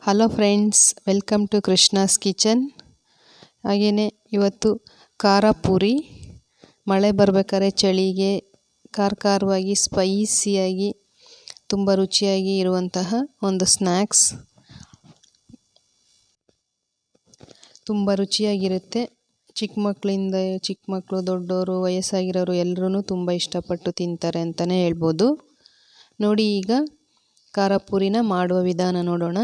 Hello friends, welcome to Krishna's kitchen. ಹಾಗೆಯೇ ಇವತ್ತು ಖಾರ ಪೂರಿ, ಮಳೆ ಬರಬೇಕಾದ್ರೆ ಚಳಿಗೆ ಖಾರವಾಗಿ ಸ್ಪೈಸಿಯಾಗಿ ತುಂಬ ರುಚಿಯಾಗಿ ಇರುವಂತಹ ಒಂದು ಸ್ನ್ಯಾಕ್ಸ್. ತುಂಬ ರುಚಿಯಾಗಿರುತ್ತೆ. ಚಿಕ್ಕ ಮಕ್ಕಳು, ದೊಡ್ಡವರು, ವಯಸ್ಸಾಗಿರೋರು ಎಲ್ಲರೂ ತುಂಬ ಇಷ್ಟಪಟ್ಟು ತಿಂತಾರೆ ಅಂತಲೇ ಹೇಳ್ಬೋದು. ನೋಡಿ, ಈಗ ಖಾರ ಪೂರಿನ ಮಾಡುವ ವಿಧಾನ ನೋಡೋಣ.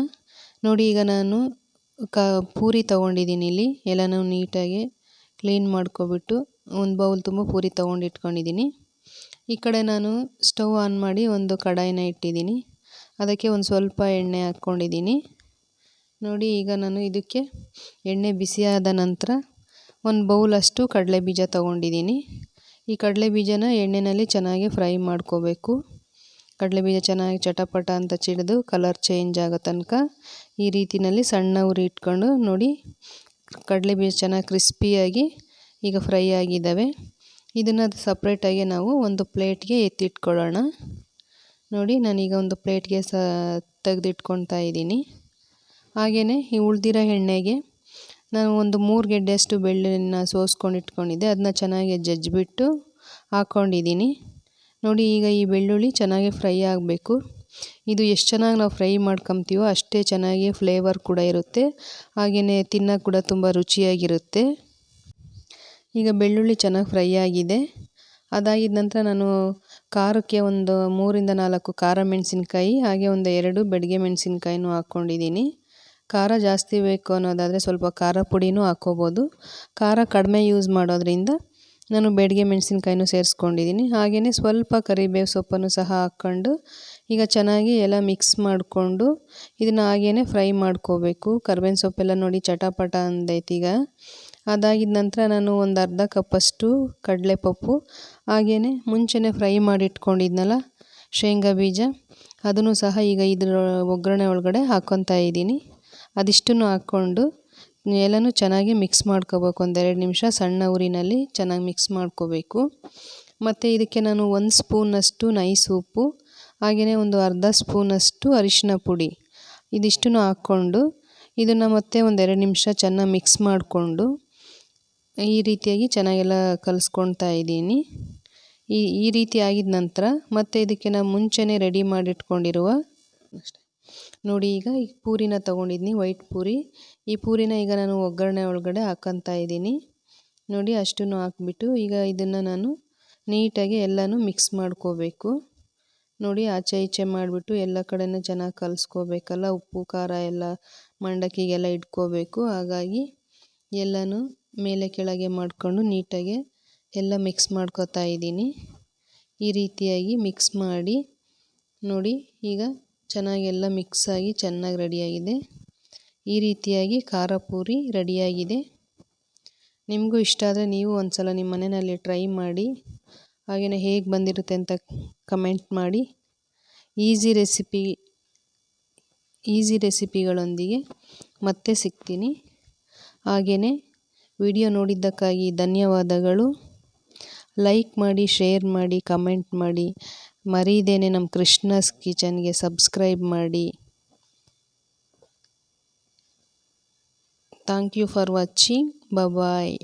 ನೋಡಿ, ಈಗ ನಾನು ಪೂರಿ ತೊಗೊಂಡಿದ್ದೀನಿ. ಇಲ್ಲಿ ಎಲ್ಲನೂ ನೀಟಾಗಿ ಕ್ಲೀನ್ ಮಾಡ್ಕೊಬಿಟ್ಟು ಒಂದು ಬೌಲ್ ತುಂಬ ಪೂರಿ ತೊಗೊಂಡಿಟ್ಕೊಂಡಿದ್ದೀನಿ. ಈ ಕಡೆ ನಾನು ಸ್ಟವ್ ಆನ್ ಮಾಡಿ ಒಂದು ಕಡಾಯಿನ ಇಟ್ಟಿದ್ದೀನಿ. ಅದಕ್ಕೆ ಒಂದು ಸ್ವಲ್ಪ ಎಣ್ಣೆ ಹಾಕ್ಕೊಂಡಿದ್ದೀನಿ. ನೋಡಿ, ಈಗ ನಾನು ಇದಕ್ಕೆ ಎಣ್ಣೆ ಬಿಸಿಯಾದ ನಂತರ ಒಂದು ಬೌಲಷ್ಟು ಕಡಲೆಬೀಜ ತೊಗೊಂಡಿದ್ದೀನಿ. ಈ ಕಡಲೆಬೀಜನ ಎಣ್ಣೆಯಲ್ಲಿ ಚೆನ್ನಾಗಿ ಫ್ರೈ ಮಾಡ್ಕೋಬೇಕು. ಕಡಲೆಬೀಜ ಚೆನ್ನಾಗಿ ಚಟಪಟ ಅಂತ ಚಿಡಿದು ಕಲರ್ ಚೇಂಜ್ ಆಗೋ ತನಕ ಈ ರೀತಿಯಲ್ಲಿ ಸಣ್ಣ ಉರಿ ಇಟ್ಕೊಂಡು ನೋಡಿ, ಕಡಲೆಬೀಜ ಚೆನ್ನಾಗಿ ಕ್ರಿಸ್ಪಿಯಾಗಿ ಈಗ ಫ್ರೈ ಆಗಿದ್ದಾವೆ. ಇದನ್ನು ಸಪ್ರೇಟಾಗಿ ನಾವು ಒಂದು ಪ್ಲೇಟ್ಗೆ ಎತ್ತಿಟ್ಕೊಳ್ಳೋಣ. ನೋಡಿ, ನಾನೀಗ ಒಂದು ಪ್ಲೇಟ್ಗೆ ತೆಗೆದಿಟ್ಕೊಳ್ತಾ ಇದ್ದೀನಿ. ಹಾಗೆಯೇ ಈ ಉಳಿದಿರೋ ಎಣ್ಣೆಗೆ ನಾನು ಒಂದು 3 ಗೆಡ್ಡೆಯಷ್ಟು ಬೆಳ್ಳುಳ್ಳಿನ ಸೋಸ್ಕೊಂಡು ಇಟ್ಕೊಂಡಿದ್ದೆ. ಅದನ್ನ ಚೆನ್ನಾಗಿ ಜಜ್ಜಿಬಿಟ್ಟು ಹಾಕ್ಕೊಂಡಿದ್ದೀನಿ. ನೋಡಿ, ಈಗ ಈ ಬೆಳ್ಳುಳ್ಳಿ ಚೆನ್ನಾಗಿ ಫ್ರೈ ಆಗಬೇಕು. ಇದು ಎಷ್ಟು ಚೆನ್ನಾಗಿ ನಾವು ಫ್ರೈ ಮಾಡ್ಕೊತೀವೋ ಅಷ್ಟೇ ಚೆನ್ನಾಗಿ ಫ್ಲೇವರ್ ಕೂಡ ಇರುತ್ತೆ. ಹಾಗೆಯೇ ತಿನ್ನೋಕೆ ಕೂಡ ತುಂಬ ರುಚಿಯಾಗಿರುತ್ತೆ. ಈಗ ಬೆಳ್ಳುಳ್ಳಿ ಚೆನ್ನಾಗಿ ಫ್ರೈ ಆಗಿದೆ. ಅದಾಗಿದ ನಂತರ ನಾನು ಖಾರಕ್ಕೆ ಒಂದು 3ರಿಂದ 4 ಖಾರ ಮೆಣಸಿನ್ಕಾಯಿ, ಹಾಗೆ ಒಂದು 2 ಬೆಡಗೆ ಮೆಣಸಿನ್ಕಾಯಿನೂ ಹಾಕ್ಕೊಂಡಿದ್ದೀನಿ. ಖಾರ ಜಾಸ್ತಿ ಬೇಕು ಅನ್ನೋದಾದರೆ ಸ್ವಲ್ಪ ಖಾರ ಪುಡಿನೂ ಹಾಕ್ಕೋಬೋದು. ಖಾರ ಕಡಿಮೆ ಯೂಸ್ ಮಾಡೋದ್ರಿಂದ ನಾನು ಬೆಡಗೆ ಮೆಣಸಿನ್ಕಾಯಿನೂ ಸೇರಿಸ್ಕೊಂಡಿದ್ದೀನಿ. ಹಾಗೆಯೇ ಸ್ವಲ್ಪ ಕರಿಬೇವು ಸೊಪ್ಪನ್ನು ಸಹ ಹಾಕ್ಕೊಂಡು ಈಗ ಚೆನ್ನಾಗಿ ಎಲ್ಲ ಮಿಕ್ಸ್ ಮಾಡಿಕೊಂಡು ಇದನ್ನು ಹಾಗೆಯೇ ಫ್ರೈ ಮಾಡ್ಕೋಬೇಕು. ಕರಿಬೇವಿನ ಸೊಪ್ಪೆಲ್ಲ ನೋಡಿ ಚಟಪಟ ಅಂದೈತೆ ಈಗ. ಅದಾಗಿದ ನಂತರ ನಾನು ಒಂದು ಅರ್ಧ ಕಪ್ಪಷ್ಟು ಕಡಲೆಪಪ್ಪು, ಹಾಗೆಯೇ ಮುಂಚೆನೇ ಫ್ರೈ ಮಾಡಿಟ್ಕೊಂಡಿದ್ನಲ್ಲ ಶೇಂಗಾ ಬೀಜ, ಅದನ್ನು ಸಹ ಈಗ ಇದ್ರ ಒಗ್ಗರಣೆ ಒಳಗಡೆ ಹಾಕ್ಕೊತಾ ಇದ್ದೀನಿ. ಅದಿಷ್ಟನ್ನು ಹಾಕ್ಕೊಂಡು ಎಲ್ಲನೂ ಚೆನ್ನಾಗಿ ಮಿಕ್ಸ್ ಮಾಡ್ಕೋಬೇಕು. 1-2 ನಿಮಿಷ ಸಣ್ಣ ಉರಿನಲ್ಲಿ ಚೆನ್ನಾಗಿ ಮಿಕ್ಸ್ ಮಾಡ್ಕೋಬೇಕು. ಮತ್ತು ಇದಕ್ಕೆ ನಾನು 1 ಸ್ಪೂನಷ್ಟು ನೈಸ್ ಉಪ್ಪು, ಹಾಗೆಯೇ ಒಂದು ಅರ್ಧ ಸ್ಪೂನಷ್ಟು ಅರಿಶಿನ ಪುಡಿ, ಇದಿಷ್ಟನ್ನು ಹಾಕ್ಕೊಂಡು ಇದನ್ನು ಮತ್ತೆ 1-2 ನಿಮಿಷ ಚೆನ್ನಾಗಿ ಮಿಕ್ಸ್ ಮಾಡಿಕೊಂಡು ಈ ರೀತಿಯಾಗಿ ಚೆನ್ನಾಗೆಲ್ಲ ಕಲಿಸ್ಕೊಳ್ತಾ ಇದ್ದೀನಿ. ಈ ರೀತಿ ಆಗಿದ ನಂತರ ಮತ್ತೆ ಇದಕ್ಕೆ ನಾನು ಮುಂಚೆನೇ ರೆಡಿ ಮಾಡಿಟ್ಕೊಂಡಿರುವ ನೋಡಿ, ಈಗ ಪೂರಿನ ತೊಗೊಂಡಿದ್ದೀನಿ, ವೈಟ್ ಪೂರಿ. ಈ ಪೂರಿನ ಈಗ ನಾನು ಒಗ್ಗರಣೆ ಒಳಗಡೆ ಹಾಕ್ಕೊತಾ ಇದ್ದೀನಿ. ನೋಡಿ, ಅಷ್ಟನ್ನು ಹಾಕ್ಬಿಟ್ಟು ಈಗ ಇದನ್ನು ನಾನು ನೀಟಾಗಿ ಎಲ್ಲನೂ ಮಿಕ್ಸ್ ಮಾಡ್ಕೋಬೇಕು. ನೋಡಿ, ಆಚೆ ಈಚೆ ಮಾಡಿಬಿಟ್ಟು ಎಲ್ಲ ಕಡೆನೂ ಚೆನ್ನಾಗಿ ಕಲಿಸ್ಕೋಬೇಕಲ್ಲ, ಉಪ್ಪು ಖಾರ ಎಲ್ಲ ಮಂಡಕ್ಕಿಗೆಲ್ಲ ಇಟ್ಕೋಬೇಕು. ಹಾಗಾಗಿ ಎಲ್ಲನೂ ಮೇಲೆ ಕೆಳಗೆ ಮಾಡಿಕೊಂಡು ನೀಟಾಗಿ ಎಲ್ಲ ಮಿಕ್ಸ್ ಮಾಡ್ಕೋತಾ ಇದ್ದೀನಿ. ಈ ರೀತಿಯಾಗಿ ಮಿಕ್ಸ್ ಮಾಡಿ ನೋಡಿ, ಈಗ ಚೆನ್ನಾಗೆಲ್ಲ ಮಿಕ್ಸಾಗಿ ಚೆನ್ನಾಗಿ ರೆಡಿಯಾಗಿದೆ. ಈ ರೀತಿಯಾಗಿ ಖಾರ ಪೂರಿ ರೆಡಿಯಾಗಿದೆ. ನಿಮಗೂ ಇಷ್ಟ ಆದರೆ ನೀವು ಒಂದು ಸಲ ನಿಮ್ಮ ಮನೆಯಲ್ಲಿ ಟ್ರೈ ಮಾಡಿ. ಹಾಗೆಯೇ ಹೇಗೆ ಬಂದಿರುತ್ತೆ ಅಂತ ಕಮೆಂಟ್ ಮಾಡಿ. ಈಸಿ ರೆಸಿಪಿಗಳೊಂದಿಗೆ ಮತ್ತೆ ಸಿಗ್ತೀನಿ. ಹಾಗೆಯೇ ವಿಡಿಯೋ ನೋಡಿದ್ದಕ್ಕಾಗಿ ಧನ್ಯವಾದಗಳು. ಲೈಕ್ ಮಾಡಿ, ಶೇರ್ ಮಾಡಿ, ಕಮೆಂಟ್ ಮಾಡಿ. ಮರೀದೇನೆ ನಮ್ಮ ಕೃಷ್ಣಾಸ್ ಕಿಚನ್ಗೆ ಸಬ್ಸ್ಕ್ರೈಬ್ ಮಾಡಿ. Thank you for watching. Bye.